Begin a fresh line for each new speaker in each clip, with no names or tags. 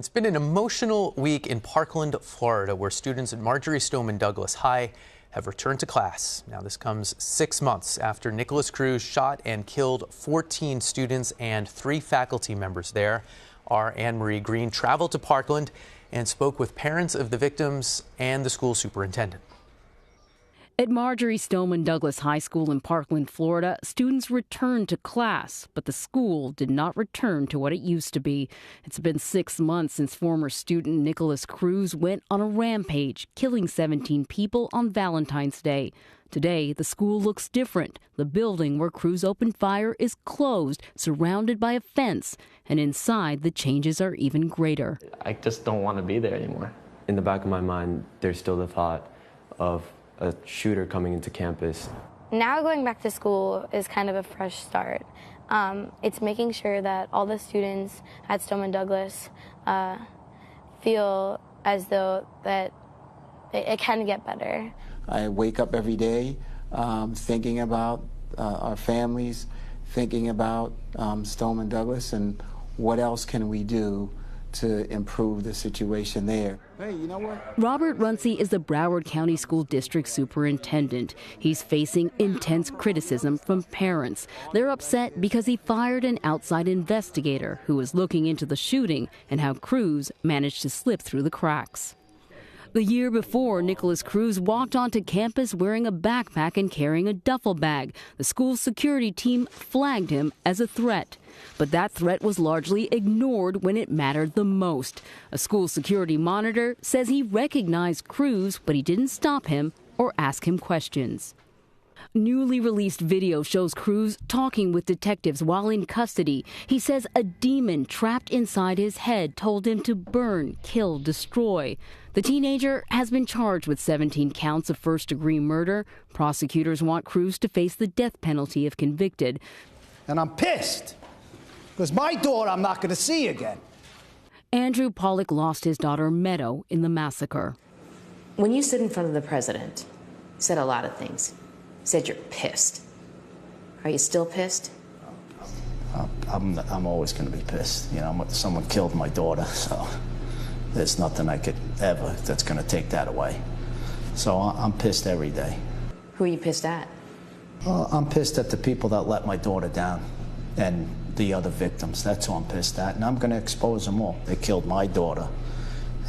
It's been an emotional week in Parkland, Florida, where students at Marjory Stoneman Douglas High have returned to class. Now, this comes 6 months after Nicholas Cruz shot and killed 14 students and 3 faculty members there. Our Anne Marie Green traveled to Parkland and spoke with parents of the victims and the school superintendent.
At Marjory Stoneman Douglas High School in Parkland, Florida, students returned to class, but the school did not return to what it used to be. It's been 6 months since former student Nicholas Cruz went on a rampage, killing 17 people on Valentine's Day. Today, the school looks different. The building where Cruz opened fire is closed, surrounded by a fence, and inside the changes are even greater.
I just don't want to be there anymore.
In the back of my mind, there's still the thought of a shooter coming into campus.
Now going back to school is kind of a fresh start. It's making sure that all the students at Stoneman Douglas feel as though that it can get better.
I wake up every day thinking about our families, thinking about Stoneman Douglas and what else can we do to improve the situation there. Hey, you know what?
Robert Runcie is the Broward County School District Superintendent. He's facing intense criticism from parents. They're upset because he fired an outside investigator who was looking into the shooting and how Cruz managed to slip through the cracks. The year before, Nicholas Cruz walked onto campus wearing a backpack and carrying a duffel bag. The school security team flagged him as a threat. But that threat was largely ignored when it mattered the most. A school security monitor says he recognized Cruz, but he didn't stop him or ask him questions. Newly released video shows Cruz talking with detectives while in custody. He says a demon trapped inside his head told him to burn, kill, destroy. The teenager has been charged with 17 counts of first-degree murder. Prosecutors want Cruz to face the death penalty if convicted.
And I'm pissed, because my daughter I'm not going to see again.
Andrew Pollock lost his daughter Meadow in the massacre.
When you stood in front of the president, you said a lot of things. You said you're pissed. Are you still pissed?
I'm always going to be pissed. You know, someone killed my daughter, so there's nothing I could ever that's going to take that away. So I'm pissed every day.
Who are you pissed at?
I'm pissed at the people that let my daughter down and the other victims. That's who I'm pissed at, and I'm going to expose them all. They killed my daughter,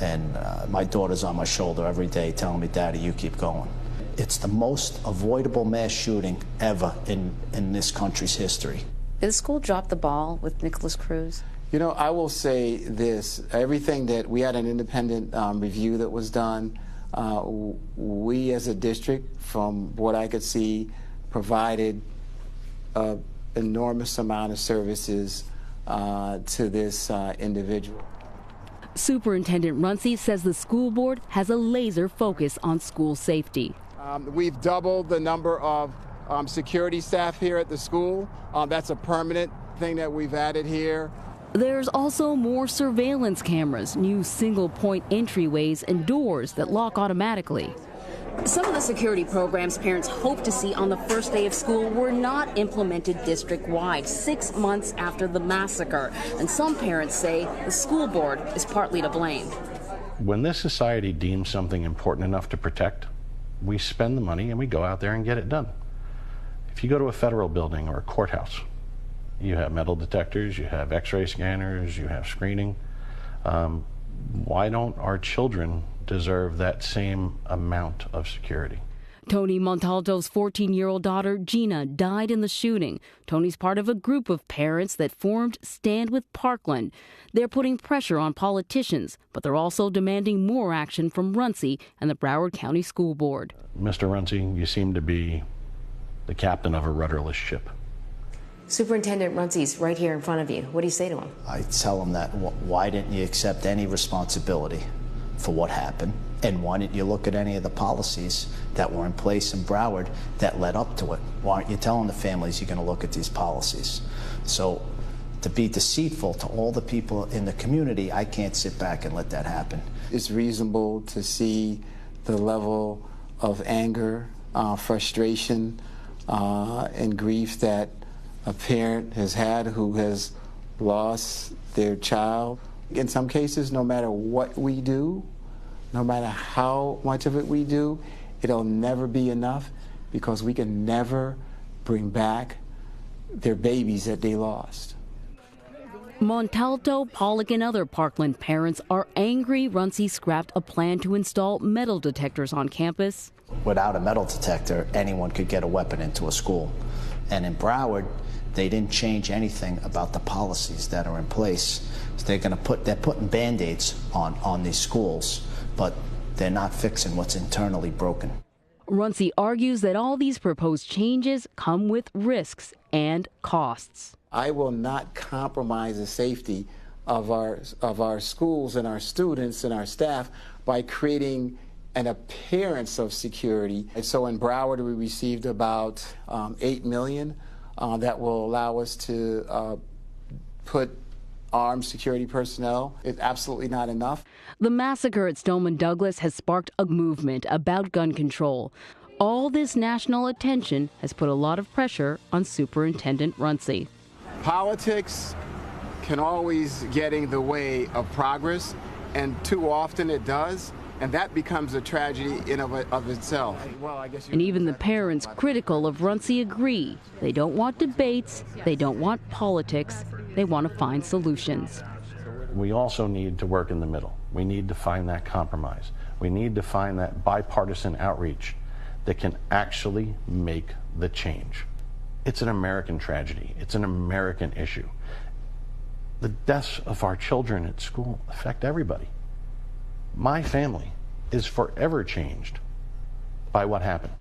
and my daughter's on my shoulder every day telling me, Daddy, you keep going. It's the most avoidable mass shooting ever in this country's history.
Did the school drop the ball with Nicholas Cruz?
You know, I will say this. Everything that we had an independent review that was done. We as a district, from what I could see, provided an enormous amount of services to this individual.
Superintendent Runcie says the school board has a laser focus on school safety.
We've doubled the number of security staff here at the school. That's a permanent thing that we've added here.
There's also more surveillance cameras, new single-point entryways, and doors that lock automatically.
Some of the security programs parents hope to see on the first day of school were not implemented district-wide 6 months after the massacre. And some parents say the school board is partly to blame.
When this society deems something important enough to protect, we spend the money and we go out there and get it done. If you go to a federal building or a courthouse, you have metal detectors, you have x-ray scanners, you have screening. Why don't our children deserve that same amount of security?
Tony Montalto's 14-year-old daughter, Gina, died in the shooting. Tony's part of a group of parents that formed Stand with Parkland. They're putting pressure on politicians, but they're also demanding more action from Runcie and the Broward County School Board.
Mr. Runcie, you seem to be the captain of a rudderless ship.
Superintendent Runcie's right here in front of you. What do you say to him?
I tell him that, why didn't you accept any responsibility for what happened? And why didn't you look at any of the policies that were in place in Broward that led up to it? Why aren't you telling the families you're going to look at these policies? So to be deceitful to all the people in the community, I can't sit back and let that happen.
It's reasonable to see the level of anger, frustration, and grief that a parent has had who has lost their child In some cases, no matter what we do, no matter how much of it we do, it'll never be enough because we can never bring back their babies that they lost.
Montalto, Pollock, and other Parkland parents are angry Runcie scrapped a plan to install metal detectors on campus.
Without a metal detector, anyone could get a weapon into a school. And in Broward, they didn't change anything about the policies that are in place. So they're putting Band-Aids on these schools, but they're not fixing what's internally broken.
Runcie argues that all these proposed changes come with risks and costs.
I will not compromise the safety of our schools and our students and our staff by creating an appearance of security. And so in Broward, we received about $8 million that will allow us to put armed security personnel. It's absolutely not enough.
The massacre at Stoneman Douglas has sparked a movement about gun control. All this national attention has put a lot of pressure on Superintendent Runcie.
Politics can always get in the way of progress, and too often it does, and that becomes a tragedy in of itself.
And even the parents critical of Runcie agree. They don't want debates, they don't want politics, they want to find solutions.
We also need to work in the middle. We need to find that compromise. We need to find that bipartisan outreach that can actually make the change. It's an American tragedy. It's an American issue. The deaths of our children at school affect everybody. My family is forever changed by what happened.